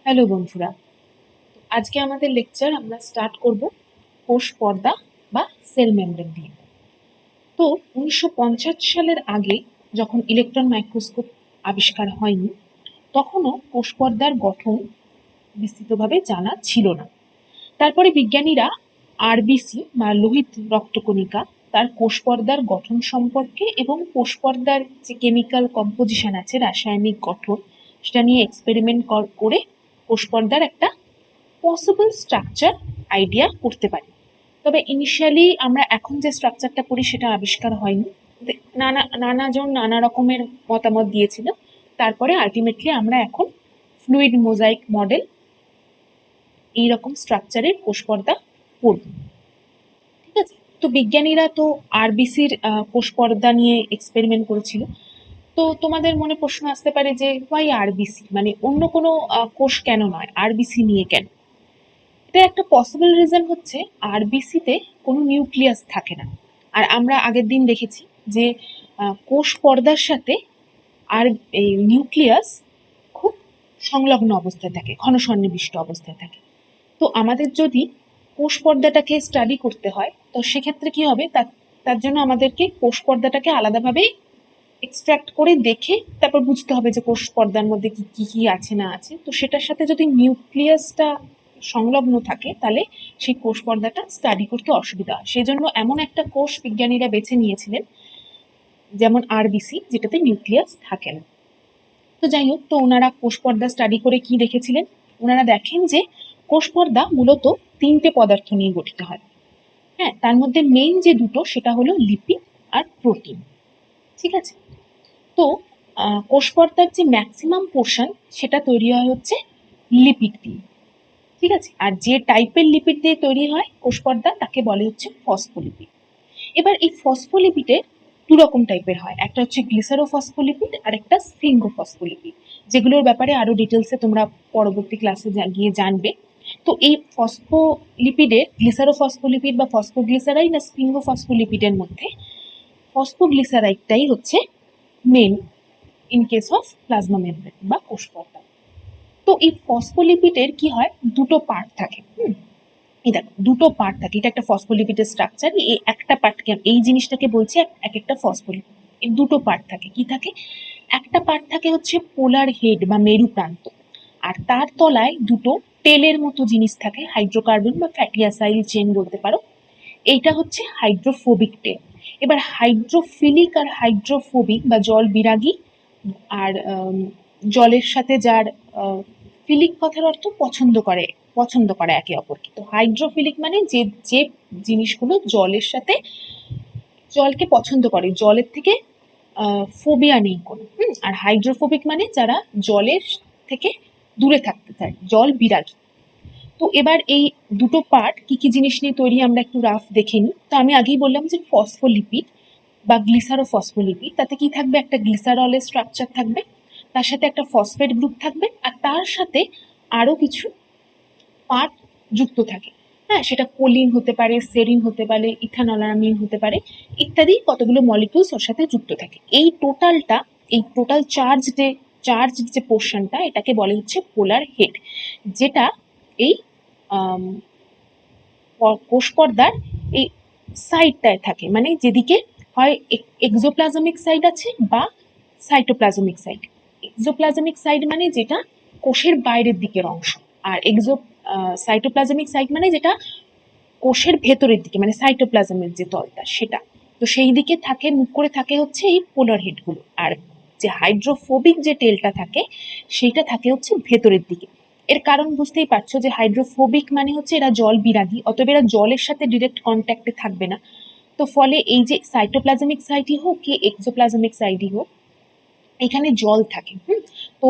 Hello বন্ধুরা, আজকে আমাদের লেকচার আমরা স্টার্ট করব কোষ পর্দা বা সেল মেমব্রেন দিয়ে। তো 1950 সালের আগে যখন ইলেকট্রন মাইক্রোস্কোপ আবিষ্কার হয়নি, তখনও কোষ পর্দার গঠন বিস্তৃতভাবে জানা ছিল না। তারপরে বিজ্ঞানীরা আরবিসি বা লোহিত রক্তকণিকা তার কোষ পর্দার গঠন সম্পর্কে এবং কোষ পর্দার যে কেমিক্যাল কম্পোজিশন আছে, রাসায়নিক গঠন, সেটা নিয়ে এক্সপেরিমেন্ট করে কোষ পর্দার একটা পসিবল স্ট্রাকচার আইডিয়া করতে পারি। তবে ইনিশিয়ালি আমরা এখন যে স্ট্রাকচারটা করি সেটা আবিষ্কার হয়নি। নানাজন নানা রকমের মতামত দিয়েছিল। তারপরে আলটিমেটলি আমরা এখন ফ্লুইড মোজাইক মডেল এইরকম স্ট্রাকচারের কোষ পর্দা পড়ব। ঠিক আছে, তো বিজ্ঞানীরা তো আরবিসির কোষ পর্দা নিয়ে এক্সপেরিমেন্ট করেছিল। তো তোমাদের মনে প্রশ্ন আসতে পারে যে ওয়াই আরবিসি, মানে অন্য কোনো কোষ কেন নয়, আরবিসি নিয়ে কেন? এটা একটা পসিবল রিজন হচ্ছে আরবিসিতে কোনো নিউক্লিয়াস থাকে না। আর আমরা আগের দিন দেখেছি যে কোষ পর্দার সাথে আর এই নিউক্লিয়াস খুব সংলগ্ন অবস্থায় থাকে, ঘন সন্নিবিষ্ট অবস্থায় থাকে। তো আমাদের যদি কোষ পর্দাটাকে স্টাডি করতে হয়, তো সেক্ষেত্রে কি হবে, তার জন্য আমাদেরকে কোষ পর্দাটাকে আলাদাভাবে এক্সট্রাক্ট করে দেখে তারপর বুঝতে হবে যে কোষ পর্দার মধ্যে কি কি আছে না আছে। তো সেটার সাথে যদি নিউক্লিয়াসটা সংলগ্ন থাকে, তাহলে সেই কোষ পর্দাটা স্টাডি করতে অসুবিধা হয়। সেই জন্য এমন একটা কোষ বিজ্ঞানীরা বেছে নিয়েছিলেন যেমন আরবিসি, যেটাতে নিউক্লিয়াস থাকে না। তো যাই হোক, তো ওনারা কোষ পর্দা স্টাডি করে কি দেখেছিলেন? ওনারা দেখেন যে কোষ পর্দা মূলত তিনটে পদার্থ নিয়ে গঠিত হয়। হ্যাঁ, তার মধ্যে মেইন যে দুটো সেটা হলো লিপিড আর প্রোটিন। ঠিক আছে, তো কোষ পর্দার যে ম্যাক্সিমাম পোর্শন সেটা তৈরি হয় হচ্ছে লিপিড দিয়ে। ঠিক আছে, আর যে টাইপের লিপিড দিয়ে তৈরি হয় কোষ পর্দা তাকে বলে হচ্ছে ফসফোলিপিড। এবার এই ফসফোলিপিডের দু রকম টাইপের হয়, একটা হচ্ছে গ্লিসারোফসফোলিপিড আর একটা স্ফিঙ্গোফসফোলিপিড, যেগুলোর ব্যাপারে আরো ডিটেলসে তোমরা পরবর্তী ক্লাসে গিয়ে জানবে। তো এই ফসফোলিপিডের গ্লিসারোফসফোলিপিড বা ফসফোগ্লিসারাইড আর স্ফিঙ্গোফসফোলিপিডের মধ্যে ফসফোগ্লিসারাইডটাই হচ্ছে men in case of plasma membrane বা কোষ পর্দা। তো এই ফসফোলিপিডের কি হয়, দুটো পার্ট থাকে। এই দেখো, দুটো পার্ট থাকে, এটা একটা ফসফোলিপিডের স্ট্রাকচার। এই একটা পার্টকে, এই জিনিসটাকে বলছে এক একটা ফসফোলিপিড। এই দুটো পার্ট থাকে, কি থাকে, একটা পার্ট থাকে হচ্ছে পোলার হেড বা মেরু প্রান্ত, আর তার তলায় দুটো তেলের মতো জিনিস থাকে, হাইড্রোকার্বন বা ফ্যাটি অ্যাসাইল চেন বলতে পারো। এইটা হচ্ছে হাইড্রোফোবিক টেল। এবার হাইড্রোফিলিক আর হাইড্রোফোবিক বা জল বিরাগী আর জলের সাথে যার ফিলিক কথার অর্থ পছন্দ করে একে অপরকে। তো হাইড্রোফিলিক মানে যে যে জিনিসগুলো জলের সাথে, জলকে পছন্দ করে, জলের থেকে ফোবিয়া নেই কোনো। আর হাইড্রোফোবিক মানে যারা জলের থেকে দূরে থাকতে চায়, জল বিরাগী। তো এবার এই দুটো পার্ট কি কি জিনিস নিয়ে তৈরি আমরা একটু রাফ দেখে নিই। তো আমি আগেই বললাম যে ফসফোলিপিড বা গ্লিসারোফসফোলিপিড, তাতে কি থাকবে, একটা গ্লিসারলের স্ট্রাকচার থাকবে, তার সাথে একটা ফসফেট গ্রুপ থাকবে, আর তার সাথে আরো কিছু পার্ট যুক্ত থাকে। হ্যাঁ, সেটা কোলিন হতে পারে, সেরিন হতে পারে, ইথানলামিন হতে পারে, ইত্যাদি কতগুলো মলিকিউলস ওর সাথে যুক্ত থাকে। এই টোটালটা, এই টোটাল চার্জ যে পোর্শনটা, এটাকে বলে হচ্ছে পোলার হেড, যেটা এই কোষ পর্দার এই সাইডটায় থাকে, মানে যেদিকে হয় এক্সোপ্লাজমিক সাইড আছে বা সাইটোপ্লাজমিক সাইড। এক্সোপ্লাজমিক সাইড মানে যেটা কোষের বাইরের দিকের অংশ, আর সাইটোপ্লাজমিক সাইড মানে যেটা কোষের ভেতরের দিকে, মানে সাইটোপ্লাজমের যে তলটা সেটা। তো সেই দিকে থাকে, মুখ করে থাকে হচ্ছে এই পোলার হেডগুলো। আর যে হাইড্রোফোবিক যে টেলটা থাকে, সেইটা থাকে হচ্ছে ভেতরের দিকে। এর কারণ বুঝতেই পারছো যে হাইড্রোফোবিক মানে হচ্ছে এরা জল বিরাগী, অতএব এরা জলের সাথে ডিরেক্ট কন্ট্যাক্টে থাকবে না। তো ফলে এই যে সাইটোপ্লাজমিক সাইটই হোক কি এক্সোপ্লাজমিক সাইটই হোক, এখানে জল থাকে। তো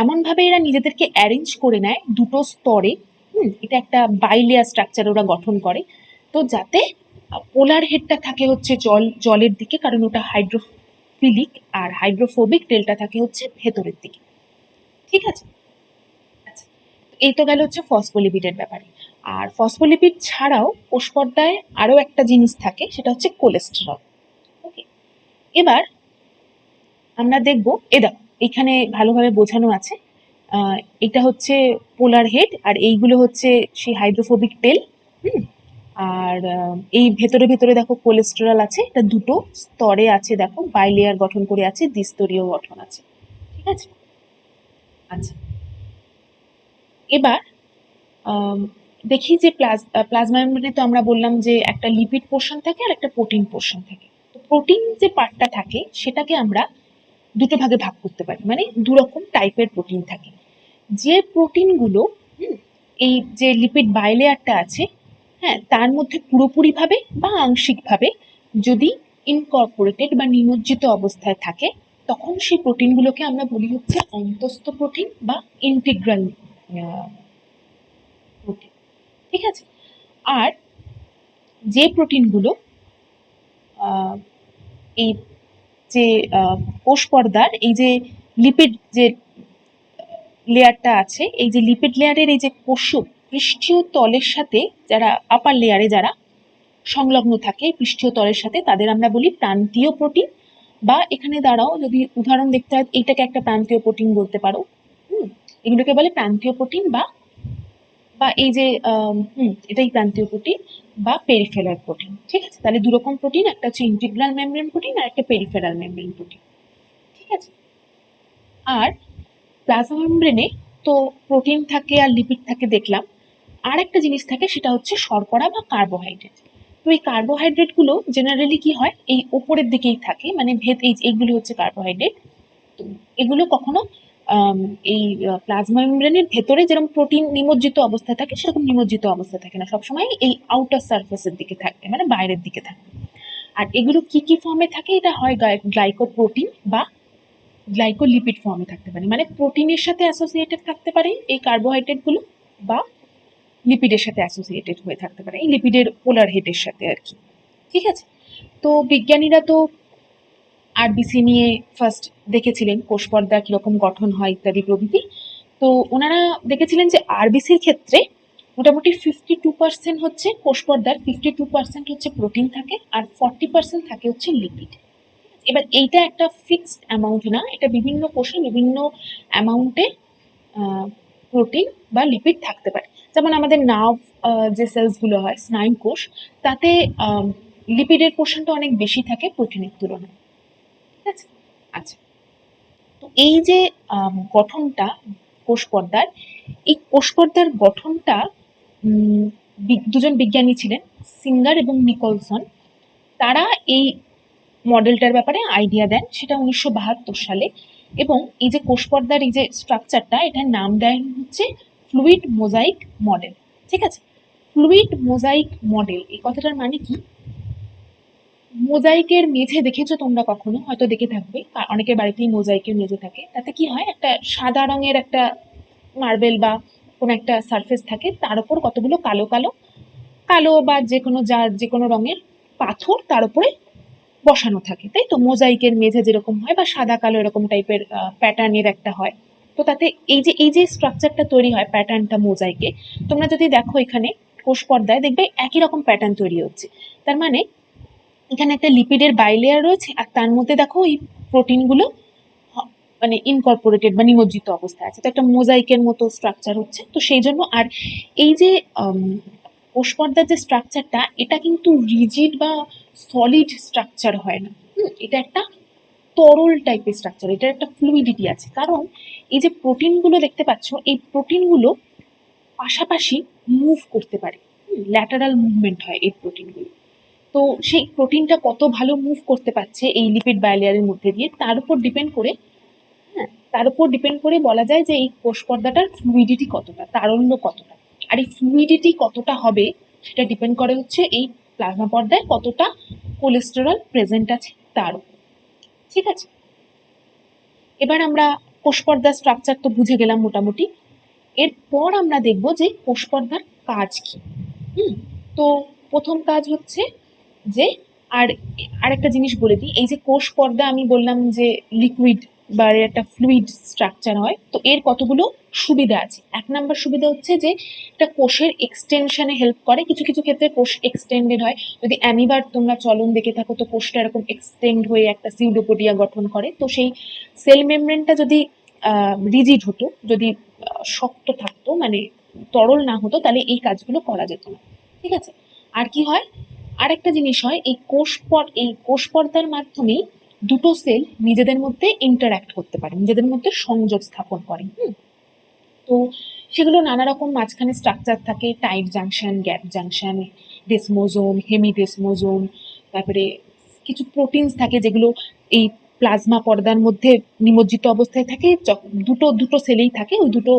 এমন ভাবে এরা নিজেদেরকে অ্যারেঞ্জ করে নেয় দুটো স্তরে। এটা একটা বাইলেয়ার স্ট্রাকচার ওরা গঠন করে। তো যাতে পোলার হেডটা থাকে হচ্ছে জলের দিকে, কারণ ওটা হাইড্রোফিলিক, আর হাইড্রোফোবিক টেলটা থাকে হচ্ছে ভেতরের দিকে। ঠিক আছে, আচ্ছা, এই তো গেল হচ্ছে ফসফোলিপিডের ব্যাপারে। আর ফসফোলিপিড ছাড়াও কোষ পর্দায় আরো একটা জিনিস থাকে, সেটা হচ্ছে কোলেস্টেরল। ওকে, এবার আমরা দেখবো, দেখো এখানে ভালোভাবে বোঝানো আছে এটা হচ্ছে পোলার হেড, আর এইগুলো হচ্ছে সেই হাইড্রোফোবিক টেল। হুম আর এই ভেতরে ভেতরে দেখো কোলেস্টেরল আছে, এটা দুটো স্তরে আছে, দেখো বাইলেয়ার গঠন করে আছে, দ্বিস্তরীয় গঠন আছে। ঠিক আছে, আচ্ছা এবার দেখি যে প্লাজমা মেমব্রেনে তো আমরা বললাম যে একটা লিপিড পোর্শন থাকে আর একটা প্রোটিন পোর্শন থাকে। তো প্রোটিন যে পার্টটা থাকে সেটাকে আমরা দুটো ভাগে ভাগ করতে পারি, মানে দু রকম টাইপের প্রোটিন থাকে। যে প্রোটিনগুলো এই যে লিপিড বাইলেয়ারটা আছে, হ্যাঁ, তার মধ্যে পুরোপুরিভাবে বা আংশিকভাবে যদি ইনকর্পোরেটেড বা নিমজ্জিত অবস্থায় থাকে, তখন সেই প্রোটিনগুলোকে আমরা বলি হচ্ছে অন্তঃস্থ প্রোটিন বা ইন্টিগ্রাল প্রোটিন। ঠিক আছে, আর যে প্রোটিনগুলো এই যে কোষ পর্দার এই যে লিপিড যে লেয়ারটা আছে, এই যে লিপিড লেয়ারের এই যে পৃষ্ঠীয় তলের সাথে যারা আপার লেয়ারে যারা সংলগ্ন থাকে পৃষ্ঠীয় তলের সাথে, তাদের আমরা বলি প্রান্তীয় প্রোটিন। বা এখানে দাঁড়াও, যদি উদাহরণ দেখতে হয় এইটাকে একটা প্রান্তীয় প্রোটিন বলতে পারো। এগুলোকে বলে প্রান্তীয় প্রোটিন বা বা এই যে এটাই প্রান্তীয় প্রোটিন বা পেরিফেরাল প্রোটিন। ঠিক আছে, তাহলে দু রকম প্রোটিন, একটা হচ্ছে ইন্টিগ্রাল মেমব্রেন প্রোটিন আর একটা পেরিফেরাল মেমব্রেন প্রোটিন। ঠিক আছে, আর প্লাজমা মেমব্রেনে তো প্রোটিন থাকে আর লিপিড থাকে দেখলাম, আর একটা জিনিস থাকে সেটা হচ্ছে শর্করা বা কার্বোহাইড্রেট। তো এই কার্বোহাইড্রেট গুলো জেনারেলি কি হয়, এই ওপরের দিকেই থাকে, মানে এইগুলো হচ্ছে কার্বোহাইড্রেট। তো এগুলো কখনো এই প্লাজমা মেমব্রেনের ভেতরে যেরকম প্রোটিন নিমজ্জিত অবস্থায় থাকে সেরকম নিমজ্জিত অবস্থায় থাকে না, সবসময় এই আউটার সারফেসের দিকে থাকে, মানে বাইরের দিকে থাকে। আর এগুলো কি কি ফর্মে থাকে, এটা হয় গ্লাইকোপ্রোটিন বা গ্লাইকোলিপিড ফর্মে থাকতে পারে, মানে প্রোটিনের সাথে অ্যাসোসিয়েটেড থাকতে পারে এই কার্বোহাইড্রেট গুলো, বা লিপিডের সাথে অ্যাসোসিয়েটেড হয়ে থাকতে পারে, এই লিপিডের পোলার হেডের সাথে আর কি। ঠিক আছে, তো বিজ্ঞানীরা তো আরবিসি নিয়ে ফার্স্ট দেখেছিলেন কোষ পর্দা কিরকম গঠন হয় ইত্যাদি প্রভৃতি। তো ওনারা দেখেছিলেন যে আরবিসির ক্ষেত্রে মোটামুটি 52% হচ্ছে কোষ পর্দার 52% হচ্ছে প্রোটিন থাকে, আর 40% থাকে হচ্ছে লিপিড। এবার এইটা একটা ফিক্সড অ্যামাউন্ট না, এটা বিভিন্ন কোষে বিভিন্ন অ্যামাউন্টে প্রোটিন বা লিপিড থাকতে পারে। যেমন আমাদের নার্ভ যে সেলসগুলো হয়, স্নায়ু কোষ, তাতে লিপিডের পোর্শনটা অনেক বেশি থাকে প্রোটিনের তুলনায়। ঠিক আছে, আচ্ছা তো এই যে গঠনটা কোষ পর্দার, এই কোষ পর্দার গঠনটা দুজন বিজ্ঞানী ছিলেন, সিঙ্গার এবং নিকলসন। তারা এই মডেলটার ব্যাপারে আইডিয়া দেন, সেটা 1972 সালে। এবং এই যে কোষ পর্দার এই যে স্ট্রাকচারটা, এটার নাম দেন হচ্ছে ফ্লুইড মোজাইক মডেল। ঠিক আছে, ফ্লুইড মোজাইক মডেল এই কথাটার মানে কি, মোজাইকের মেঝে দেখেছো তোমরা কখনো, হয়তো দেখে থাকবে, অনেকের বাড়িতেই মোজাইকের মেঝে থাকে। তাতে কি হয়, একটা সাদা রঙের একটা মার্বেল বা কোনো একটা সারফেস থাকে, তার উপর কতগুলো কালো কালো কালো বা যে কোনো রঙের পাথর তার উপরে বসানো থাকে, তাই তো? মোজাইকের মেঝে যেরকম হয় বা সাদা কালো এরকম টাইপের প্যাটার্নের একটা হয়। তো তাতে এই যে স্ট্রাকচারটা তৈরি হয় প্যাটার্নটা মোজাইকে, তোমরা যদি দেখো এখানে কোষ পর্দায় দেখবে একই রকম প্যাটার্ন তৈরি হচ্ছে। তার মানে এখানে একটা লিপিডের বাইলেয়ার রয়েছে, আর তার মধ্যে দেখো এই প্রোটিনগুলো মানে ইনকর্পোরেটেড বা নিমজ্জিত অবস্থায় আছে, তো একটা মোজাইকের মতো স্ট্রাকচার হচ্ছে। তো সেই জন্য, আর এই যে কোষ পর্দার যে স্ট্রাকচারটা, এটা কিন্তু রিজিড বা সলিড স্ট্রাকচার হয় না। এটা একটা তরল টাইপের স্ট্রাকচার, এটার একটা ফ্লুইডিটি আছে, কারণ এই যে প্রোটিনগুলো দেখতে পাচ্ছ, এই প্রোটিনগুলো পাশাপাশি মুভ করতে পারে, ল্যাটারাল মুভমেন্ট হয় এই প্রোটিনগুলো। তো সেই প্রোটিনটা কত ভালো মুভ করতে পারছে এই লিপিড বাইলেয়ারের মধ্যে দিয়ে, তার উপর ডিপেন্ড করে, হ্যাঁ, তার উপর ডিপেন্ড করে বলা যায় যে এই কোষ পর্দাটার ফ্লুইডিটি কতটা, তারল্য কতটা। আর এই ফ্লুইডিটি কতটা হবে সেটা ডিপেন্ড করে হচ্ছে এই প্লাজমা পর্দায় কতটা কোলেস্টেরল প্রেজেন্ট আছে তার উপর। ঠিক আছে, এবার আমরা কোষ পর্দার স্ট্রাকচার তো বুঝে গেলাম মোটামুটি। এরপর আমরা দেখব যে কোষ পর্দার কাজ কি। তো প্রথম কাজ হচ্ছে যে, আর আরেকটা জিনিস বলে দিই, এই যে কোষ পর্দা আমি বললাম যে লিকুইড বা একটা ফ্লুইড স্ট্রাকচার হয়, তো এর কতগুলো সুবিধা আছে। এক নাম্বার সুবিধা হচ্ছে যে এটা কোষের এক্সটেনশনে হেল্প করে, কিছু কিছু ক্ষেত্রে কোষ এক্সটেন্ডেড হয়। যদি অ্যামিবার তোমরা চলন দেখে থাকো, তো কোষটা এরকম এক্সটেন্ড হয়ে একটা সিউডোপোডিয়া গঠন করে, তো সেই সেল মেমব্রেনটা যদি রিজিড হতো, যদি শক্ত থাকতো মানে তরল না হতো, তাহলে এই কাজগুলো করা যেত না। ঠিক আছে। আর কি হয়, আরেকটা জিনিস হয়, এই কোষ পর্দার মাধ্যমেই দুটো সেল নিজেদের মধ্যে ইন্টারঅ্যাক্ট করতে পারে, নিজেদের মধ্যে সংযোগ স্থাপন করে। তো সেগুলো নানা রকম মাঝখানে স্ট্রাকচার থাকে, টাইট জাংশন, গ্যাপ জাংশন, ডেসমোজোম, হেমিডেসমোজোম, তারপরে কিছু প্রোটিনস থাকে যেগুলো এই প্লাজমা পর্দার মধ্যে নিমজ্জিত অবস্থায় থাকে, দুটো দুটো সেলেই থাকে ওই দুটো,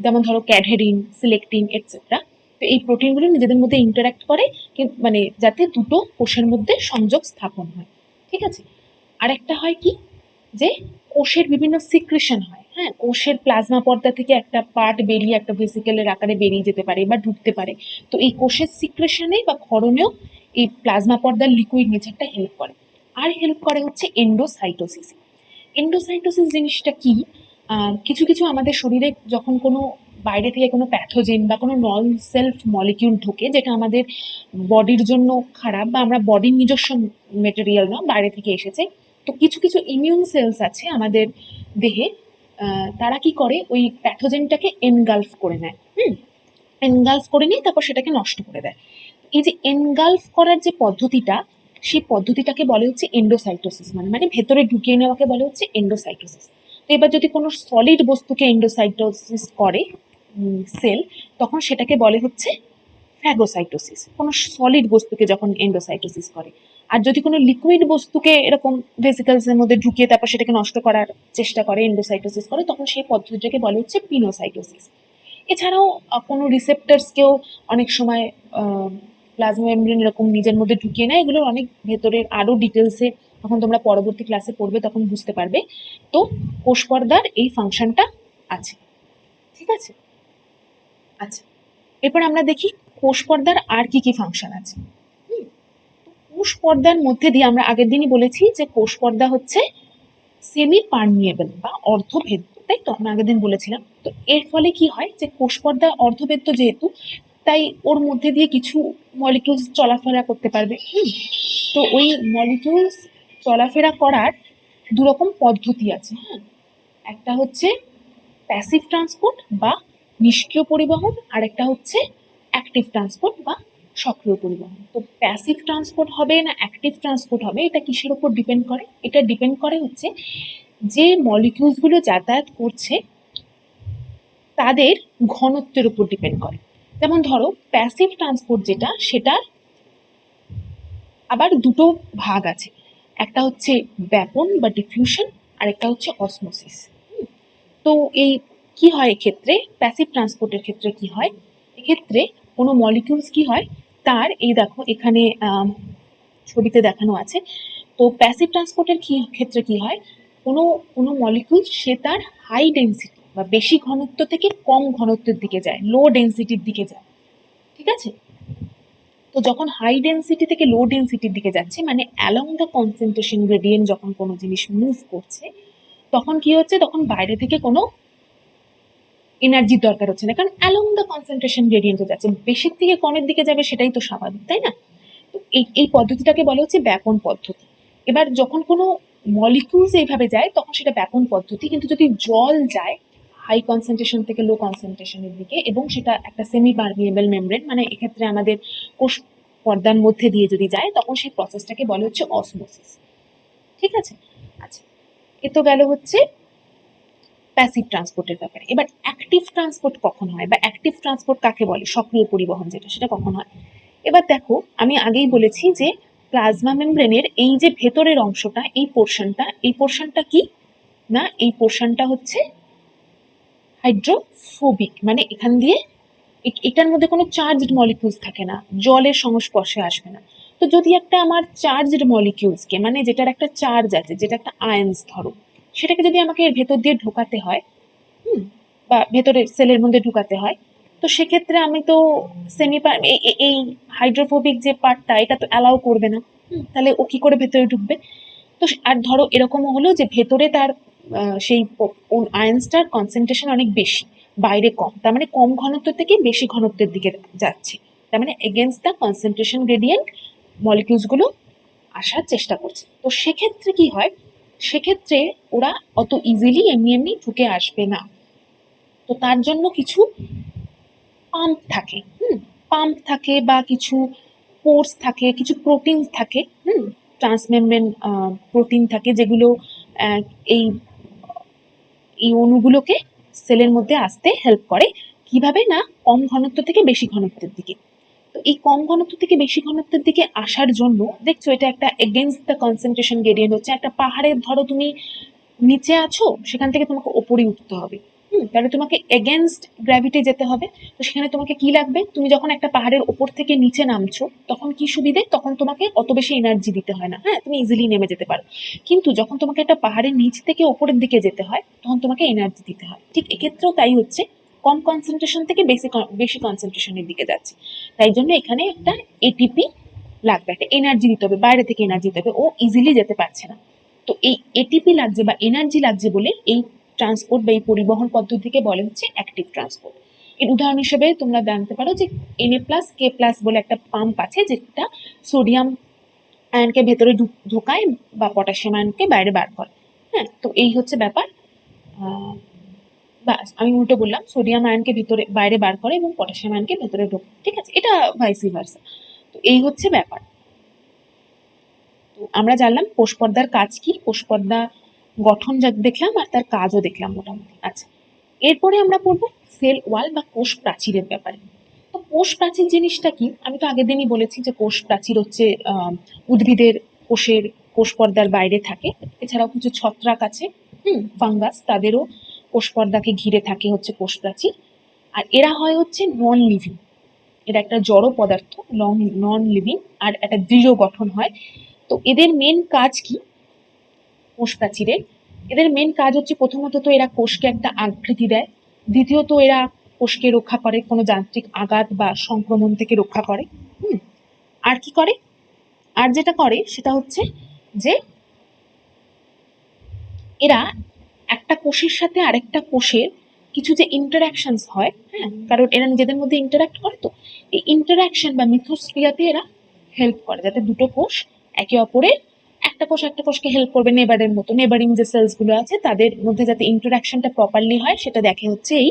যেমন ধরো ক্যাডহেরিন, সিলেক্টিন এটসেট্রা। তো এই প্রোটিনগুলো নিজেদের মধ্যে ইন্টারঅ্যাক্ট করে, মানে যাতে দুটো কোষের মধ্যে সংযোগ স্থাপন হয়। ঠিক আছে। আরেকটা হয় কি, যে কোষের বিভিন্ন সিক্রেশন হয়। হ্যাঁ, কোষের প্লাজমা পর্দা থেকে একটা পার্ট বেরিয়ে একটা ভেসিকেলের আকারে বেরিয়ে যেতে পারে বা ঢুকতে পারে। তো এই কোষের সিক্রেশনে বা ক্ষরণেও এই প্লাজমা পর্দার লিকুইড নেচারটা হেল্প করে। আর হেল্প করে হচ্ছে এন্ডোসাইটোসিস। এন্ডোসাইটোসিস জিনিসটা কি, কিছু কিছু আমাদের শরীরে যখন কোনো বাইরে থেকে কোনো প্যাথোজেন বা কোনো নন সেলফ মলিকিউল ঢোকে, যেটা আমাদের বডির জন্য খারাপ বা আমরা বডির নিজস্ব মেটেরিয়াল না, বাইরে থেকে এসেছে, তো কিছু কিছু ইমিউন সেলস আছে আমাদের দেহে, তারা কি করে ওই প্যাথোজেনটাকে এনগালফ করে নেয়। এনগালফ করে নিয়ে তারপর সেটাকে নষ্ট করে দেয়। এই যে এনগালফ করার যে পদ্ধতিটা, সেই পদ্ধতিটাকে বলে হচ্ছে এন্ডোসাইটোসিস, মানে ভেতরে ঢুকিয়ে নেওয়াকে বলে হচ্ছে এন্ডোসাইটোসিস। তো এবার যদি কোনো সলিড বস্তুকে এন্ডোসাইটোসিস করে সেল, তখন সেটাকে বলে হচ্ছে ফ্যাগোসাইটোসিস, কোনো সলিড বস্তুকে যখন এন্ডোসাইটোসিস করে। আর যদি কোনো লিকুইড বস্তুকে এরকম ভেসিকলসের মধ্যে ঢুকিয়ে তারপর সেটাকে নষ্ট করার চেষ্টা করে, এন্ডোসাইটোসিস করে, তখন সেই পদ্ধতিটাকে বলে হচ্ছে পিনোসাইটোসিস। এছাড়াও কোনো রিসেপ্টরসকেও অনেক সময় প্লাজমা মেমব্রেন এরকম নিজের মধ্যে ঢুকিয়ে নেয়। এগুলোর অনেক ভেতরের আরও ডিটেলসে তখন তোমরা পরবর্তী ক্লাসে পড়বে, তখন বুঝতে পারবে। তো কোষ পর্দার এই ফাংশনটা আছে। ঠিক আছে। আচ্ছা, এরপর আমরা দেখি কোষ পর্দার আর কি কি ফাংশন আছে। কোষ পর্দার মধ্যে দিয়ে আমরা আগের দিনই বলেছি যে কোষ পর্দা হচ্ছে সেমি পারমিয়েবল বা অর্ধভেদ্য, তাই তো আমরা আগের দিন বলেছিলাম। তো এর ফলে কি হয়, যে কোষ পর্দা অর্ধভেদ্য যেহেতু, তাই ওর মধ্যে দিয়ে কিছু মলিকিউলস চলাফেরা করতে পারবে। তো ওই মলিকিউলস চলাফেরা করার দু রকম পদ্ধতি আছে। হ্যাঁ, একটা হচ্ছে প্যাসিভ ট্রান্সপোর্ট বা নিষ্ক্রিয় পরিবহন, আর একটা হচ্ছে অ্যাক্টিভ ট্রান্সপোর্ট বা সক্রিয় পরিবহন। তো প্যাসিভ ট্রান্সপোর্ট হবে না অ্যাক্টিভ ট্রান্সপোর্ট হবে, এটা কিসের উপর ডিপেন্ড করে? এটা ডিপেন্ড করে হচ্ছে যে মলিকিউলসগুলো যাতায়াত করছে তাদের ঘনত্বের উপর ডিপেন্ড করে। যেমন ধরো প্যাসিভ ট্রান্সপোর্ট যেটা, সেটার আবার দুটো ভাগ আছে, একটা হচ্ছে ব্যাপন বা ডিফিউশন, আর একটা হচ্ছে অসমোসিস। তো এই কি হয় এক্ষেত্রে, প্যাসিভ ট্রান্সপোর্টের ক্ষেত্রে কি হয়, এক্ষেত্রে কোনো মলিকিউলস কি হয়, তার এই দেখো এখানে ছবিতে দেখানো আছে। তো প্যাসিভ ট্রান্সপোর্টের ক্ষেত্রে কি হয়, কোনো কোনো মলিকিউল সে তার হাই ডেন্সিটি বা বেশি ঘনত্ব থেকে কম ঘনত্বের দিকে যায়, লো ডেন্সিটির দিকে যায়। ঠিক আছে। তো যখন হাই ডেন্সিটি থেকে লো ডেন্সিটির দিকে যাচ্ছে, মানে অ্যালং দ্য কনসেন্ট্রেশন গ্রেডিয়েন্ট যখন কোনো জিনিস মুভ করছে, তখন কি হচ্ছে, তখন বাইরে থেকে কোনো এনার্জির দরকার হচ্ছে না, কারণ অ্যালং দ্য কনসেন্ট্রেশন গ্রেডিয়েন্টে যাচ্ছে, বেশির থেকে কমের দিকে যাবে, সেটাই তো স্বাভাবিক, তাই না? তো এই পদ্ধতিটাকে বলা হচ্ছে ব্যাপন পদ্ধতি। এবার যখন কোনো মলিকিউলস এইভাবে যায় তখন সেটা ব্যাপন পদ্ধতি, কিন্তু যদি জল যায় হাই কনসেন্ট্রেশন থেকে লো কনসেন্ট্রেশনের দিকে, এবং সেটা একটা সেমি পারমিয়েবল মেমব্রেন, মানে এক্ষেত্রে আমাদের কোষ পর্দার মধ্যে দিয়ে যদি যায়, তখন সেই প্রসেসটাকে বলা হচ্ছে অসমোসিস। ঠিক আছে। আচ্ছা, এ তো গেল হচ্ছে প্যাসিভ ট্রান্সপোর্টের ব্যাপারে। এবার অ্যাক্টিভ ট্রান্সপোর্ট কখন হয়, বা অ্যাক্টিভ ট্রান্সপোর্ট কাকে বলে, সক্রিয় পরিবহন যেটা, সেটা কখন হয়? এবার দেখো, আমি আগেই বলেছি যে প্লাজমা মেমব্রেনের এই যে ভেতরের অংশটা, এই পোর্শনটা কি না, এই পোর্শনটা হচ্ছে হাইড্রোফোবিক, মানে এখান দিয়ে এটার মধ্যে কোনো চার্জড মলিকিউলস থাকে না, জলের সংস্পর্শে আসবে না। তো যদি একটা আমার চার্জড মলিকিউলসকে, মানে যেটার একটা চার্জ আছে, যেটা একটা আয়ন্স ধরো, সেটাকে যদি আমাকে এর ভেতর দিয়ে ঢোকাতে হয়, বা ভেতরে সেলের মধ্যে ঢুকাতে হয়, তো সেক্ষেত্রে আমি তো সেমি এই হাইড্রোফোবিক যে পার্টটা, এটা তো অ্যালাউ করবে না। তাহলে ও কি করে ভেতরে ঢুকবে? তো আর ধরো এরকমও হলো যে ভেতরে তার সেই আয়ন্সটার কনসেন্ট্রেশন অনেক বেশি, বাইরে কম, তার মানে কম ঘনত্ব থেকে বেশি ঘনত্বের দিকে যাচ্ছে, তার মানে এগেনস্ট দ্য কনসেন্ট্রেশন গ্রেডিয়েন্ট মলিকিউলসগুলো আসার চেষ্টা করছে। তো সেক্ষেত্রে কি হয়, সেক্ষেত্রে ওরা অত ইজিলি এমনি এমনি ঢুকে আসবে না। তো তার জন্য কিছু পাম্প থাকে, পাম্প থাকে বা কিছু পোর্স থাকে, কিছু প্রোটিন থাকে, ট্রান্সমেমব্রেন প্রোটিন থাকে, যেগুলো আহ, এই এই অণুগুলোকে সেলের মধ্যে আসতে হেল্প করে। কিভাবে না, কম ঘনত্ব থেকে বেশি ঘনত্বের দিকে। তো এই কম ঘনত্ব থেকে বেশি ঘনত্বের দিকে আসার জন্য দেখছো এটা একটা এগেনস্ট দ্য কনসেন্ট্রেশন গ্রেডিয়েন্ট হচ্ছে। একটা পাহাড়ে ধরো তুমি নিচে আছো, সেখান থেকে তোমাকে ওপরে উঠতে হবে, তাহলে তোমাকে এগেনস্ট গ্র্যাভিটি যেতে হবে। তো সেখানে তোমাকে কি লাগবে, তুমি যখন একটা পাহাড়ের ওপর থেকে নিচে নামছো তখন কি সুবিধে, তখন তোমাকে অত বেশি এনার্জি দিতে হয় না, হ্যাঁ তুমি ইজিলি নেমে যেতে পারো। কিন্তু যখন তোমাকে একটা পাহাড়ের নিচ থেকে ওপরের দিকে যেতে হয় তখন তোমাকে এনার্জি দিতে হয়। ঠিক এক্ষেত্রেও তাই হচ্ছে, কম কনসেন্ট্রেশন থেকে বেশি বেশি কনসেন্ট্রেশনের দিকে যাচ্ছে। তাই জন্য এখানে একটা এটিপি লাগবে, একটা এনার্জি দিতে হবে, বাইরে থেকে এনার্জি দিতে হবে, ও ইজিলি যেতে পারছে না। তো এই এটিপি লাগছে বা এনার্জি লাগছে বলে এই ট্রান্সপোর্ট বা এই পরিবহন পদ্ধতিকে বলে হচ্ছে অ্যাক্টিভ ট্রান্সপোর্ট। এর উদাহরণ হিসেবে তোমরা জানতে পারো যে Na+K+ বলে একটা পাম্প আছে, যেটা সোডিয়াম আয়নকে ভেতরে ঢোকায় বা পটাশিয়াম আয়নকে বাইরে বার করে। হ্যাঁ, তো এই হচ্ছে ব্যাপার। বাস আমি উল্টো বললাম, সোডিয়াম আয়নকে ভিতরে বাইরে বার করে এবং পটাশিয়াম আয়নকে ভেতরে ঢোকায়, ঠিক আছে, এটা ভাইসি ভার্সা। তো এই হচ্ছে ব্যাপার। তো আমরা জানলাম কোষপর্দার কাজ কি, কোষপর্দা গঠন যা দেখলাম আর তার কাজও দেখলাম মোটামুটি। আচ্ছা, এরপরে আমরা পড়বো সেল ওয়াল বা কোষ প্রাচীরের ব্যাপারে। তো কোষ প্রাচীর জিনিসটা কি, আমি তো আগের দিনই বলেছি যে কোষ প্রাচীর হচ্ছে উদ্ভিদের কোষের কোষ পর্দার বাইরে থাকে। এছাড়াও কিছু ছত্রাক আছে, ফাঙ্গাস, তাদেরও কোষ পর্দাকে ঘিরে থাকে হচ্ছে কোষ প্রাচীর। আর এরা হয় হচ্ছে নন লিভিং, এটা একটা জড় পদার্থ, নন লিভিং, আর একটা দৃঢ় গঠন হয়। তো এদের মেন কাজ কি, কোষ প্রাচীরের এদের মেন কাজ হচ্ছে প্রথমত তো এরা কোষকে একটা আকৃতি দেয়, দ্বিতীয়ত এরা কোষকে রক্ষা করে, কোনো যান্ত্রিক আঘাত বা সংক্রমণ থেকে রক্ষা করে। আর কি করে, আর যেটা করে সেটা হচ্ছে যে এরা একটা কোষের সাথে আরেকটা কোষের কিছু যে ইন্টারাকশনস হয়, হ্যাঁ, কারণ এরা নিজেদের মধ্যে ইন্টারাক্ট করে, তো এই ইন্টারাকশন বা মিথস্ক্রিয়াতে এরা হেল্প করে, যাতে দুটো কোষ একে অপরের, একটা কোষকে হেল্প করবে নেবারের মতো, নেবারিং যে সেলস গুলো আছে তাদের মধ্যে যাতে ইন্টারাকশনটা প্রপারলি হয় সেটা দেখে হচ্ছে এই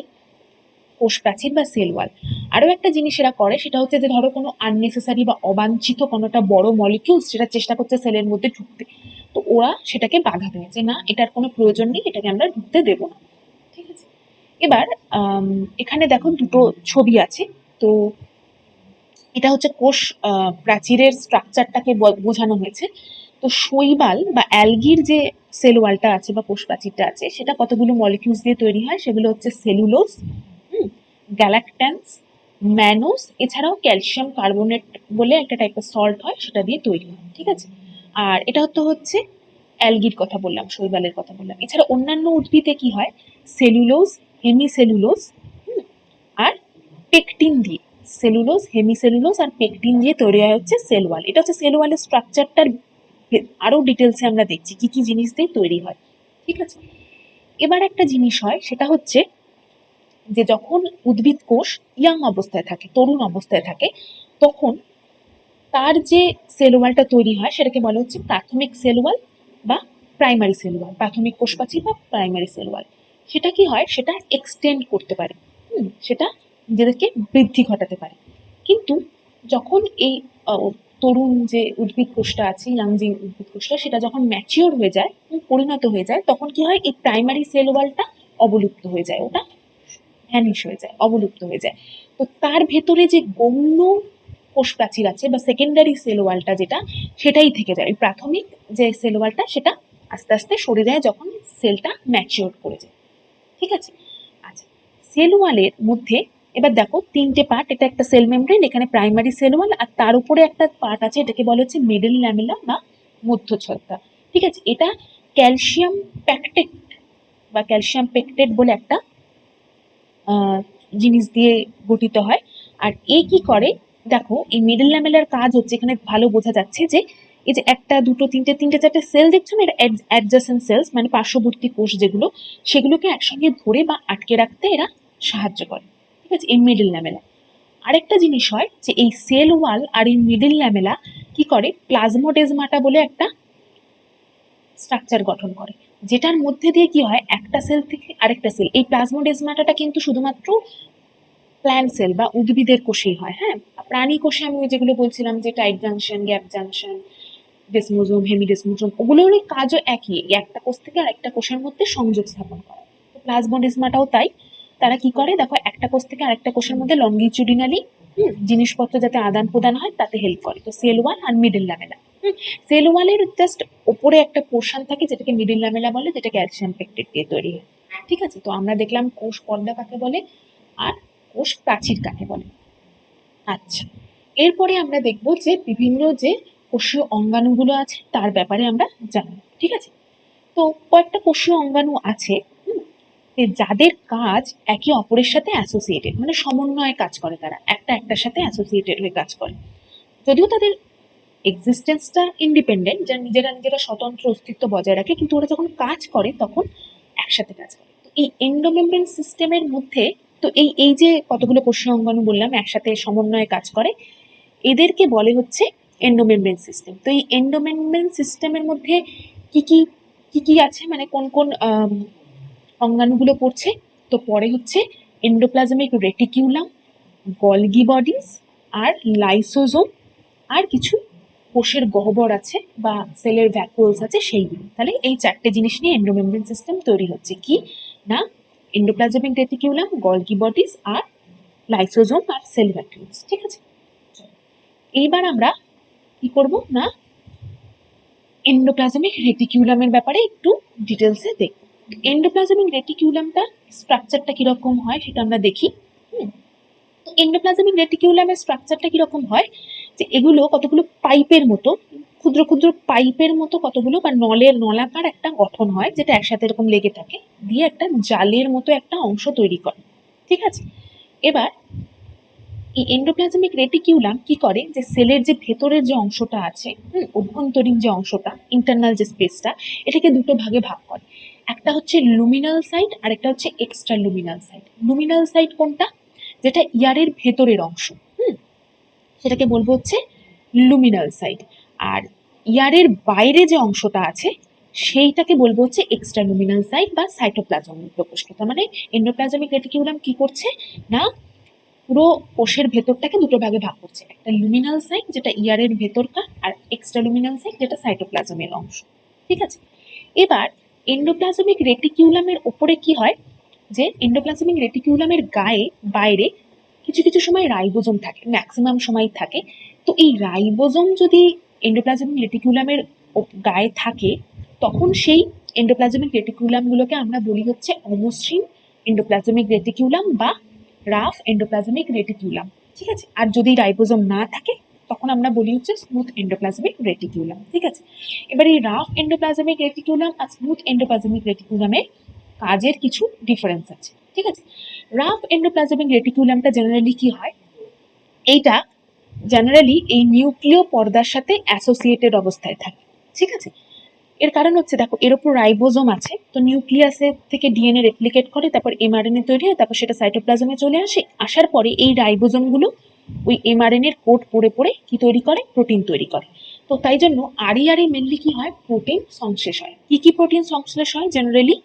কোষ প্রাচীর বা সেল ওয়াল। আরো একটা জিনিস এরা করে সেটা হচ্ছে যে ধরো কোনো আননেসেসারি বা অবাঞ্ছিত কোনোটা বড় মলিকিউল সেটা চেষ্টা করছে সেলের মধ্যে ঢুকতে, তো ওরা সেটাকে বাধা দেয় যে না, এটার কোনো প্রয়োজন নেই, এটাকে আমরা ঢুকতে দেবো না। ঠিক আছে, এবার এখানে দেখো দুটো ছবি আছে। তো এটা হচ্ছে কোষ প্রাচীরের স্ট্রাকচারটাকে বোঝানো হয়েছে। তো শৈবাল বা অ্যালগির যে সেল ওয়ালটা আছে বা কোষ প্রাচীরটা আছে সেটা কতগুলো মলিকিউলস দিয়ে তৈরি হয়, সেগুলো হচ্ছে সেলুলোজ, গ্যালাকট্যান্স, ম্যানোস, এছাড়াও ক্যালসিয়াম কার্বনেট বলে একটা টাইপের সল্ট হয় সেটা দিয়ে তৈরি হয়। ঠিক আছে, আর এটা হচ্ছে অ্যালগির কথা বললাম, শৈবালের কথা বললাম। এছাড়া অন্যান্য উদ্ভিদে কি হয়, সেলুলোজ, হেমিসেলুলোজ আর পেকটিন দিয়ে, সেলুলোজ, হেমিসেলুলোজ আর পেকটিন দিয়ে তৈরি হয় হচ্ছে সেল ওয়াল। এটা হচ্ছে সেল ওয়ালের স্ট্রাকচারটার আরো ডিটেলসে আমরা দেখছি কি কি জিনিস দিয়ে তৈরি হয়। ঠিক আছে, এবার একটা জিনিস হয় সেটা হচ্ছে যে যখন উদ্ভিদ কোষ ইয়াং অবস্থায় থাকে, তরুণ অবস্থায় থাকে, তখন তার যে সেল ওয়ালটা তৈরি হয় সেটাকে বলা হচ্ছে প্রাথমিক সেল ওয়াল বা প্রাইমারি সেল ওয়াল, প্রাথমিক কোষপ্রাচীর বা প্রাইমারি সেল ওয়াল। সেটা কি হয়, সেটা এক্সটেন্ড করতে পারে, সেটা নিজেদেরকে বৃদ্ধি ঘটাতে পারে। কিন্তু যখন এই তরুণ যে উদ্ভিদ কোষটা আছে, ইয়াং যে উদ্ভিদ কোষটা, সেটা যখন ম্যাচিওর হয়ে যায়, পরিণত হয়ে যায়, তখন কি হয়, এই প্রাইমারি সেল ওয়ালটা অবলুপ্ত হয়ে যায়, ওটা ভ্যানিশ হয়ে যায়, অবলুপ্ত হয়ে যায়। তো তার ভেতরে যে গৌণ কোষ প্রাচীর আছে বা সেকেন্ডারি সেল ওয়ালটা যেটা, সেটাই থেকে যায়। ওই প্রাথমিক যে সেল ওয়ালটা সেটা আস্তে আস্তে সরে যায় যখন সেলটা ম্যাচিওর করে যায়। ঠিক আছে, আচ্ছা, সেল ওয়ালের মধ্যে এবার দেখো তিনটে পার্ট, এটা একটা সেল মেমব্রেন, এখানে প্রাইমারি সেল ওয়াল, আর তার উপরে একটা পার্ট আছে, এটাকে বলা হচ্ছে মিডল ল্যামেলা বা মধ্যচ্ছদা। ঠিক আছে, এটা ক্যালসিয়াম প্যাকটেট বা ক্যালসিয়াম পেকটেট বলে একটা জিনিস দিয়ে গঠিত হয়। আর এ কি করে, দেখো এই মিডল ল্যামেলার কাজ হচ্ছে, এখানে ভালো বোঝা যাচ্ছে যে এই যে একটা দুটো তিনটে তিনটে চারটে সেল দেখছো না, এটা অ্যাডজাসেন্ট সেলস, মানে পার্শ্ববর্তী কোষ যেগুলো, সেগুলোকে একসঙ্গে ধরে বা আটকে রাখতে এরা সাহায্য করে। ঠিক আছে, এই মিডল ল্যামেলা। আরেকটা জিনিস হয় যে এই সেল ওয়াল আর এই মিডল ল্যামেলা কি করে, প্লাজমোডেজমাটা বলে একটা স্ট্রাকচার গঠন করে, যেটার মধ্যে দিয়ে কি হয় একটা সেল থেকে আরেকটা সেল, এই প্লাজমোডেজমাটাটা কিন্তু শুধুমাত্র প্ল্যান্ট সেল বা উদ্ভিদের কোষেই হয়, হ্যাঁ। প্রাণী কোষে আমি যেগুলো বলছিলাম যে টাইট জাংশন, গ্যাপ জাংশন, ডেসমোজোম, হেমিডেসমোজোম, ওগুলোর কাজও একই, একটা কোষ থেকে আরেকটা কোষের মধ্যে সংযোগ স্থাপন করা। তো প্লাজমোডেজমাটাও তাই, তারা কি করে দেখো একটা কোষ থেকে আরেকটা কোষের মধ্যে লঙ্গিচুডিনালি জিনিসপত্র যাতে আদান প্রদান হয় তাতে হেল্প করে। তো সেল ওয়াল আর মিডল ল্যামেলা, সেল ওয়ালের জাস্ট ওপরে একটা পোর্শন থাকে যেটাকে মিডল ল্যামেলা বলে, যেটা ক্যালসিয়াম পেকটেট দিয়ে তৈরি হয়, ঠিক আছে। তো আমরা দেখলাম কোষ পর্দা কাকে বলে আর কোষ প্রাচীর কাকে বলে। আচ্ছা, এরপরে আমরা দেখব যে বিভিন্ন যে কোষীয় অঙ্গাণুগুলো আছে তার ব্যাপারে আমরা জানবো, ঠিক আছে। তো কয়েকটা কোষীয় অঙ্গাণু আছে যাদের কাজ একে অপরের সাথে অ্যাসোসিয়েটেড, মানে সমন্বয়ে কাজ করে, তারা একটা একটার সাথে অ্যাসোসিয়েটেড হয়ে কাজ করে, যদিও তাদের এক্সিস্টেন্সটা ইন্ডিপেন্ডেন্ট, যারা নিজেরা নিজেরা স্বতন্ত্র অস্তিত্ব বজায় রাখে, কিন্তু ওরা যখন কাজ করে তখন একসাথে কাজ করে। তো এই এন্ডোমেমব্রেন সিস্টেমের মধ্যে, তো এই এই যে কতগুলো কোষীয় অঙ্গাণু বললাম একসাথে সমন্বয়ে কাজ করে, এদেরকে বলে হচ্ছে এন্ডোমেমব্রেন সিস্টেম। তো এই এন্ডোমেমব্রেন সিস্টেমের মধ্যে কি কি কি কি আছে, মানে কোন কোন অঙ্গাণুগুলো পড়ছে, তো পরে হচ্ছে এন্ডোপ্লাজমিক রেটিকিউলাম, গলগি বডিজ আর লাইসোজোম, আর কিছু কোষের গহ্বর আছে বা সেলের ভ্যাকুয়ালস আছে সেইগুলো। তাহলে এই চারটে জিনিস নিয়ে এন্ডোমেমব্রেন সিস্টেম তৈরি হচ্ছে, কি না এন্ডোপ্লাজমিক রেটিকিউলাম, গলগি বডিজ আর লাইসোজোম আর সেল ভ্যাকুয়ালস, ঠিক আছে। এইবার আমরা কি করব না এন্ডোপ্লাজমিক রেটিকিউলামের ব্যাপারে একটু ডিটেলসে দেখব। এন্ডোপ্লাজমিক রেটিকিউলামটা স্ট্রাকচারটা কিরকম হয় সেটা আমরা দেখি। তো এন্ডোপ্লাজমিক রেটিকিউলামের স্ট্রাকচারটা কিরকম হয়, যে এগুলো কতগুলো পাইপের মতো, ক্ষুদ্র ক্ষুদ্র পাইপের মতো কতগুলো বা নলাকার একটা গঠন হয়, যেটা একসাথে এরকম লেগে থাকে, দিয়ে একটা জালের মতো একটা অংশ তৈরি করে, ঠিক আছে। এবার এই এন্ডোপ্লাজমিক রেটিকিউলাম কি করে, যে সেলের যে ভেতরের যে অংশটা আছে, অভ্যন্তরীণ যে অংশটা, ইন্টারনাল যে স্পেসটা, এটাকে দুটো ভাগে ভাগ করে। একটা হচ্ছে লুমিনাল সাইড আর একটা হচ্ছে extra luminal side. Luminal side কোনটা, যেটা ইয়ারের ভেতরের অংশ, সেটাকে বলবো হচ্ছে লুমিনাল সাইড। আর ইয়ারের বাইরে যে অংশটা আছে সেইটাকে বলবো হচ্ছে এক্সট্রা লুমিনাল সাইড বা সাইটোপ্লাজমিক প্রকোষ্ঠ। তার মানে এন্ডোপ্লাজমিক রেটিকিউলাম কি করছে না পুরো কোষের ভেতরটাকে দুটো ভাগে ভাগ করছে, একটা লুমিনাল সাইড যেটা ইয়ারের ভেতরকার, আর এক্সট্রা লুমিনাল সাইড যেটা সাইটোপ্লাজমের অংশ, ঠিক আছে। এবার এন্ডোপ্লাজমিক রেটিকিউলামের ওপরে কি হয়, যে এন্ডোপ্লাজমিক রেটিকিউলামের গায়ে বাইরে কিছু কিছু সময় রাইবোজোম থাকে, ম্যাক্সিমাম সময় থাকে। তো এই রাইবোজোম যদি এন্ডোপ্লাজমিক রেটিকিউলামের গায়ে থাকে, তখন সেই এন্ডোপ্লাজমিক রেটিকিউলামগুলোকে আমরা বলি হচ্ছে অমসৃণ এন্ডোপ্লাজমিক রেটিকিউলাম বা রাফ এন্ডোপ্লাজমিক রেটিকিউলাম, ঠিক আছে। আর যদি রাইবোজোম না থাকে তখন আমরা বলি হচ্ছে স্মুথ এন্ডোপ্লাজমিক রেটিকিউলাম, ঠিক আছে। এবার এই রাফ এন্ডোপ্লাজমিক রেটিকিউলাম আর স্মুথ এন্ডোপ্লাজমিক রেটিকিউলামের কাজের কিছু ডিফারেন্স আছে, ঠিক আছে। রাফ এন্ডোপ্লাজমিক রেটিকিউলামটা জেনারেলি কি হয়, এইটা জেনারেলি এই নিউক্লিয় পর্দার সাথে অ্যাসোসিয়েটেড অবস্থায় থাকে, ঠিক আছে। এর কারণ হচ্ছে দেখো এর উপর রাইবোজোম আছে, তো নিউক্লিয়াসের থেকে ডিএনএ রেপ্লিকেট করে, তারপর এমআরএনএ তৈরি হয়, তারপর সেটা সাইটোপ্লাজমে চলে আসে, আসার পরে এই রাইবোজোমগুলো ওই এমআরএনএর কোড পড়ে পড়ে কি তৈরি করে, প্রোটিন তৈরি করে। তো তাই জন্য আরে মেনলি কি হয়, প্রোটিন সংশ্লেষ হয়। কি কি প্রোটিন সংশ্লেষ হয় জেনারেলি,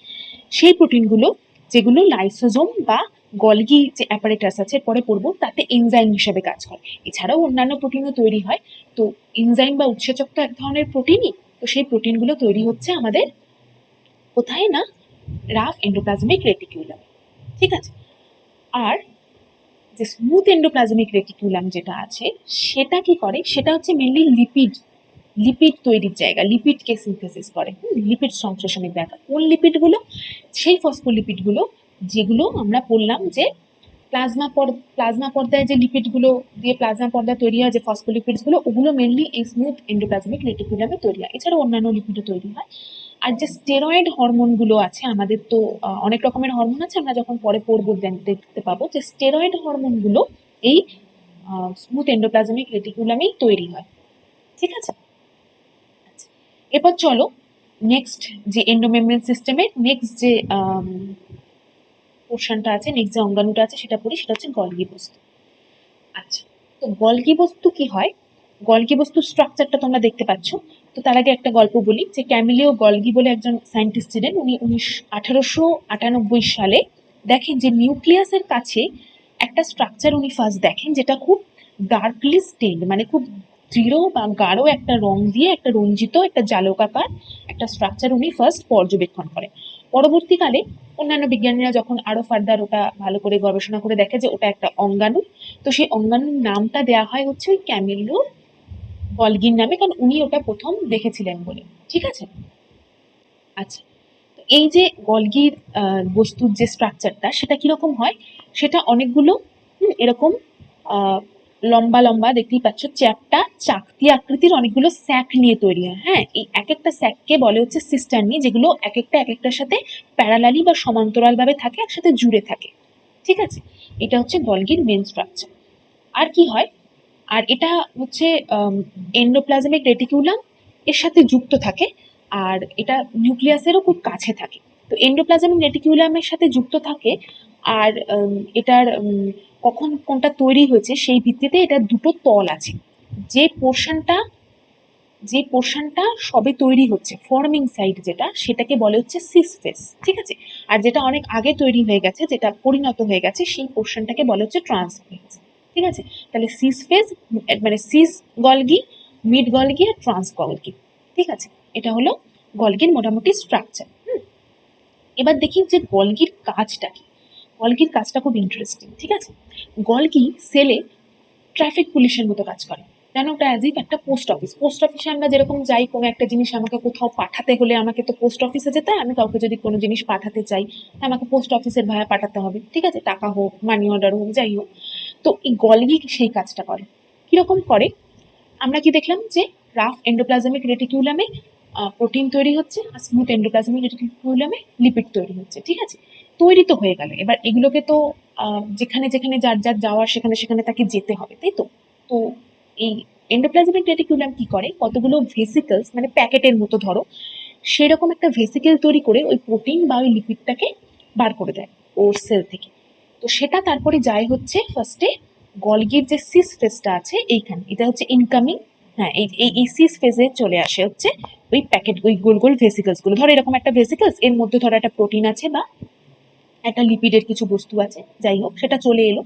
সেই প্রোটিনগুলো যেগুলো লাইসোজোম বা গলগি যে অ্যাপারেটাস আছে পরে পড়বো তাতে এনজাইম হিসেবে কাজ করে। এছাড়াও অন্যান্য প্রোটিনও তৈরি হয়। তো এনজাইম বা উৎসেচক তো এক ধরনের প্রোটিনই, তো সেই প্রোটিনগুলো তৈরি হচ্ছে আমাদের কোথায় না রাফ এন্ডোপ্লাজমিক রেটিকিউলাম, ঠিক আছে। আর যে স্মুথ এন্ডোপ্লাজমিক রেটিকিউলাম যেটা আছে সেটা কি করে, সেটা হচ্ছে মেনলি লিপিড তৈরির জায়গা, লিপিডকে সিনথেসিস করে, লিপিড সংশ্লেষণের জায়গা। কোন লিপিডগুলো, সেই ফসফোলিপিডগুলো যেগুলো আমরা বললাম যে প্লাজমা পর্দায় যে লিপিডগুলো দিয়ে প্লাজমা পর্দা তৈরি হয়, যে ফসফোলিপিডসগুলো, ওগুলো মেনলি এই স্মুথ এন্ডোপ্লাজমিক রেটিকুলামে তৈরি হয়। এছাড়াও অন্যান্য লিপিডও তৈরি হয়। আর যে স্টেরয়েড হরমোনগুলো আছে আমাদের, তো অনেক রকমের হরমোন আছে, আমরা যখন পরে পড়বো দেখতে পাবো যে স্টেরয়েড হরমোনগুলো এই স্মুথ এন্ডোপ্লাজমিক রেটিকুলামেই তৈরি হয়, ঠিক আছে। এরপর চলো নেক্সট যে এন্ডোমেমব্রেন সিস্টেমের নেক্সট যে পোর্শনটা আছে, নেক্সট যে অঙ্গাণুটা আছে সেটা পড়ি, সেটা হচ্ছে গলগি বস্তু। আচ্ছা, তো গলগি বস্তু কি হয়, গলগি বস্তুর স্ট্রাকচারটা তোমরা দেখতে পাচ্ছ। তো তার আগে একটা গল্প বলি যে ক্যামিলিও গলগি বলে একজন সায়েন্টিস্ট ছিলেন। উনি 1898 সালে দেখেন যে নিউক্লিয়াসের কাছে একটা স্ট্রাকচার উনি ফার্স্ট দেখেন যেটা খুব ডার্কলি স্টেইনড, মানে খুব দৃঢ় বা গাঢ় একটা রং দিয়ে একটা রঞ্জিত একটা জালকাকার একটা স্ট্রাকচার উনি ফার্স্ট পর্যবেক্ষণ করেন। পরবর্তীকালে অন্যান্য বিজ্ঞানীরা যখন আরো ফার্দার ওটা ভালো করে গবেষণা করে দেখে যে ওটা একটা অঙ্গাণু, তো সেই অঙ্গাণুর নামটা দেয়া হয় হচ্ছে ওই ক্যামিলো গলগির নামে, কারণ উনি ওটা প্রথম দেখেছিলেন বলে। ঠিক আছে? আচ্ছা, তো এই যে গলগির বস্তুর যে স্ট্রাকচারটা সেটা কিরকম হয়, সেটা অনেকগুলো এরকম আহ, লম্বা লম্বা দেখতেই পাচ্ছ চ্যাপ্টা চাকতি আকৃতির অনেকগুলো স্যাক নিয়ে তৈরি হয়। হ্যাঁ, এই এক একটা স্যাককে বলে হচ্ছে সিস্টার্নি, যেগুলো এক একটার সাথে প্যারালালি বা সমান্তরাল ভাবে থাকে, একসাথে জুড়ে থাকে। ঠিক আছে? এটা হচ্ছে গলগির মেন স্ট্রাকচার। আর কি হয়, আর এটা হচ্ছে এন্ডোপ্লাজমিক রেটিকুলাম এর সাথে যুক্ত থাকে, আর এটা নিউক্লিয়াসেরও খুব কাছে থাকে। তো এন্ডোপ্লাজমিক রেটিকুলামের সাথে যুক্ত থাকে, আর এটার কখন কোনটা তৈরি হয়েছে সেই ভিত্তিতে এটার দুটো তল আছে। যে পোর্শনটা যে পোর্শনটা সবে তৈরি হচ্ছে, ফর্মিং সাইড যেটা, সেটাকে বলে হচ্ছে সিস ফেস। ঠিক আছে? আর যেটা অনেক আগে তৈরি হয়ে গেছে, যেটা পরিণত হয়ে গেছে, সেই পোর্শনটাকে বলে হচ্ছে ট্রান্সফেস। ঠিক আছে? তাহলে সিস ফেজ মানে সিস গলগি, মিড গলগি আর ট্রান্স গলগি। ঠিক আছে? এটা হলো গলগির মোটামুটি স্ট্রাকচার। এবার দেখি যে গলগির কাজটা কি। গলগির কাজটা খুব ইন্টারেস্টিং। ঠিক আছে? গলগি সেলে ট্রাফিক পুলিশের মতো কাজ করে। যেন ওটা অ্যাজ ইফ একটা পোস্ট অফিস। পোস্ট অফিসে আমরা যেরকম যাই, কোনো একটা জিনিস আমাকে কোথাও পাঠাতে হলে আমাকে তো পোস্ট অফিসে যেতে হয়। আমি কাউকে যদি কোনো জিনিস পাঠাতে চাই, আমাকে পোস্ট অফিসের ভায়া পাঠাতে হবে। ঠিক আছে? টাকা হোক, মানি অর্ডার হোক, যাই হোক। তো এই গলগি সেই কাজটা করে। কিরকম করে, আমরা কি দেখলাম যে রাফ এন্ডোপ্লাজমিক রেটিকুলামে প্রোটিন তৈরি হচ্ছে, আর স্মুথ এন্ডোপ্লাজমিক রেটিকুলামে লিপিড তৈরি হচ্ছে। ঠিক আছে? তৈরি তো হয়ে গেল, এবার এগুলোকে তো যেখানে যেখানে যার যার যাওয়ার সেখানে সেখানে তাকে যেতে হবে, তাই তো? তো এই এন্ডোপ্লাজমিক রেটিকুলাম কি করে, কতগুলো ভেসিকলস মানে প্যাকেটের মতো ধরো, সেরকম একটা ভেসিকেল তৈরি করে ওই প্রোটিন বা ওই লিপিডটাকে বার করে দেয় ওর সেল থেকে। তো সেটা তারপরে যায় হচ্ছে ফার্স্টে গলগির যে সিস ফেজটা আছে এইখানে, এটা হচ্ছে ইনকামিং। হ্যাঁ, এই এই এই সিস ফেজে চলে আসে হচ্ছে ওই প্যাকেট, ওই গোল গোল ভেসিকলস গুলো। ধরো এরকম একটা ভেসিকলস, এর মধ্যে ধরো একটা প্রোটিন আছে বা একটা লিপিডের কিছু বস্তু আছে, যাই হোক, সেটা চলে এলো।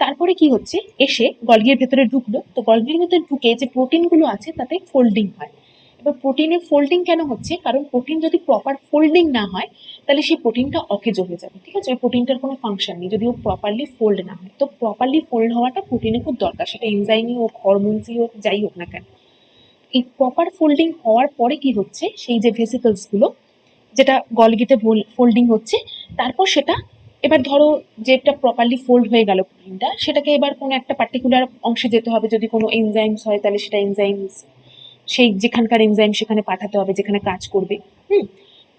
তারপরে কি হচ্ছে, এসে গলগির ভেতরে ঢুকলো। তো গলগির ভেতরে ঢুকে যে প্রোটিনগুলো আছে তাতে ফোল্ডিং হয়। এবার প্রোটিনের ফোল্ডিং কেন হচ্ছে, কারণ প্রোটিন যদি প্রপার ফোল্ডিং না হয় তাহলে সেই প্রোটিনটা অকেজো হয়ে যাবে। ঠিক আছে? ওই প্রোটিনটার কোনো ফাংশন নেই যদি ও প্রপারলি ফোল্ড না হয়। তো প্রপারলি ফোল্ড হওয়াটা প্রোটিনে খুব দরকার, সেটা এনজাইমই হোক, হরমোনসই হোক, যাই হোক না কেন। এই প্রপার ফোল্ডিং হওয়ার পরে কি হচ্ছে, সেই যে ভেসিকলস গুলো, যেটা গলগিতে ফোল্ডিং হচ্ছে, তারপর সেটা, এবার ধরো যেটা প্রপারলি ফোল্ড হয়ে গেল প্রোটিনটা, সেটাকে এবার কোনো একটা পার্টিকুলার অংশে যেতে হবে। যদি কোনো এনজাইমস হয় তাহলে সেটা এনজাইমস, সেই যেখানকার এনজাইম সেখানে পাঠাতে হবে যেখানে কাজ করবে। হুম।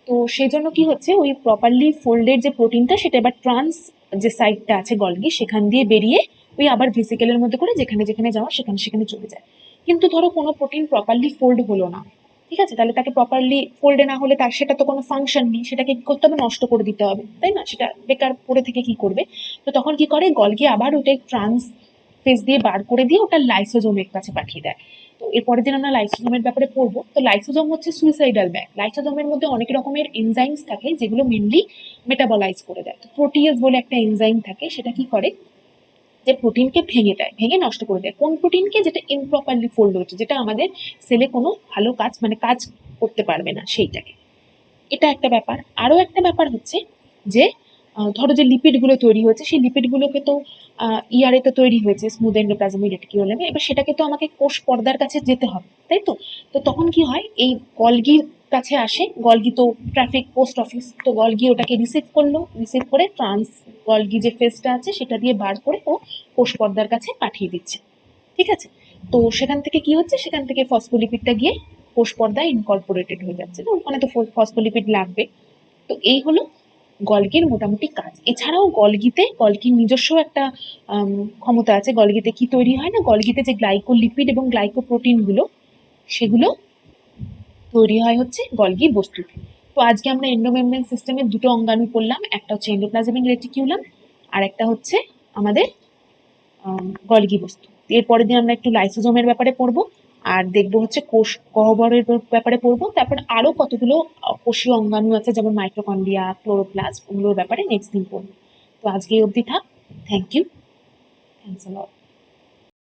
তো সেই জন্য কি হচ্ছে, ওই প্রপারলি ফোল্ডেড যে প্রোটিনটা সেটা এবার ট্রান্স যে সাইডটা আছে গলগি, সেখান দিয়ে বেরিয়ে ওই আবার ভেসিকেলের মধ্যে করে যেখানে যেখানে যাওয়া সেখানে সেখানে চলে যায়। কিন্তু ধরো কোনো প্রোটিন প্রপারলি ফোল্ড হলো না, ঠিক আছে, তাহলে তাকে প্রপারলি ফোল্ডে না হলে তার সেটা তো কোনো ফাংশন নেই, সেটাকে কি করতে হবে, নষ্ট করে দিতে হবে, তাই না? সেটা বেকার পড়ে থেকে কি করবে? তো তখন কি করে, গলগি আবার ওটাই ট্রান্স ফেজ দিয়ে বার করে দিয়ে ওটা লাইসোজোমের কাছে পাঠিয়ে দেয়। তো এর পরের দিন আমরা লাইসোজোমের ব্যাপারে পড়বো। তো লাইসোজোম হচ্ছে সুইসাইডাল ব্যাগ। লাইসোজোমের মধ্যে অনেক রকমের এনজাইমস থাকে যেগুলো মেনলি মেটাবলাইজ করে দেয়। তো প্রোটিয়েজ বলে একটা এনজাইম থাকে, সেটা কি করে, যে প্রোটিনকে ভেঙে দেয়, ভেঙে নষ্ট করে দেয়। কোন প্রোটিনকে? যেটা ইমপ্রপারলি ফোল্ড হচ্ছে, যেটা আমাদের সেলে কোনো ভালো কাজ মানে কাজ করতে পারবে না, সেইটাকে। এটা একটা ব্যাপার। আরো একটা ব্যাপার হচ্ছে যে ধরো যে লিপিডগুলো তৈরি হয়েছে, সেই লিপিডগুলোকে তো ইয়ারে তো তৈরি হয়েছে স্মুথ এন্ডোপ্লাজমিক রেটিকুলামে, এবার সেটাকে তো আমাকে কোষ পর্দার কাছে যেতে হবে, তাই তো? তো তখন কি হয়, এই গলগির কাছে আসে। গলগি তো ট্রাফিক পোস্ট অফিস, তো গলগি ওটাকে রিসিভ করলো, রিসিভ করে ট্রান্স গলগি যে ফেজটা আছে সেটা দিয়ে বার করে ও কোষ পর্দার কাছে পাঠিয়ে দিচ্ছে। ঠিক আছে? তো সেখান থেকে কি হচ্ছে, সেখান থেকে ফসফোলিপিডটা গিয়ে কোষ পর্দায় ইনকর্পোরেটেড হয়ে যাচ্ছে। তো ওখানে তো ফসফোলিপিড লাগবে। তো এই হলো গলগির মোটামুটি কাজ। এছাড়াও গলগির নিজস্ব একটা ক্ষমতা আছে। গলগিতে কি তৈরি হয় না, গলগিতে যে গ্লাইকোলিপিড এবং গ্লাইকোপ্রোটিন গুলো, সেগুলো তৈরি হয় হচ্ছে গলগি বস্তুতে। তো আজকে আমরা এন্ডোমেমব্রেন সিস্টেমের দুটো অঙ্গাণু পড়লাম, একটা হচ্ছে এন্ডোপ্লাজমিক রেটিকিউলাম, আর একটা হচ্ছে আমাদের গলগি বস্তু। এর পরের দিন আমরা একটু লাইসোজোমের ব্যাপারে পড়বো। আর দেখবো হচ্ছে কোষ গহ্বরের ব্যাপারে পড়বো, তারপর আরো কতগুলো কোষীয় অঙ্গাণু আছে যেমন মাইটোকন্ড্রিয়া, ক্লোরোপ্লাস্ট, ওগুলোর ব্যাপারে নেক্সট দিন পড়বো। তো আজকে এই অবধি থাক। Thank you. Thanks a lot.